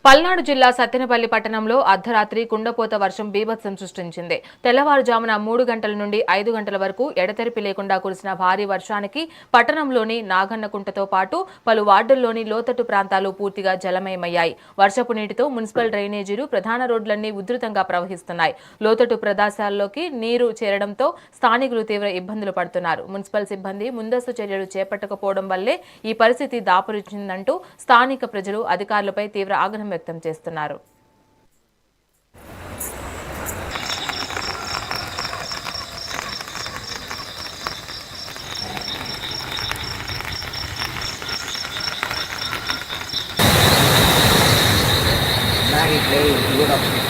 పల్నాడు జిల్లా సత్తెనపల్లి పట్టణంలో అర్ధరాత్రి కుండపోత వర్షం బీభత్సం సృష్టించింది. తెల్లవారుజామున 3 గంటల నుండి 5 గంటల వరకు ఎడతెరిపి లేకుండా కురిసిన భారీ వర్షానికి పట్టణంలోని నాగన్నకుంటతో పాటు పలు వార్డుల్లోని లోతట్టు ప్రాంతాలు పూర్తిగా జలమయమయ్యాయి. వర్షపు నీటితో మున్సిపల్ డ్రైనేజీలు, ప్రధాన రోడ్లన్నీ ఉధృతంగా ప్రవహిస్తున్నాయి. లోతట్టు ప్రదేశాల్లోకి నీరు చేరడంతో స్థానికులు తీవ్ర ఇబ్బందులు పడుతున్నారు. మున్సిపల్ సిబ్బంది ముందస్తు చర్యలు చేపట్టకపోవడం వల్లే ఈ పరిస్థితి దాపురించిందంటూ స్థానిక ప్రజలు అధికారులపై తీవ్ర ఆగ్రహం వ్యక్తం చేస్తున్నారు. Maggie Clay, good afternoon.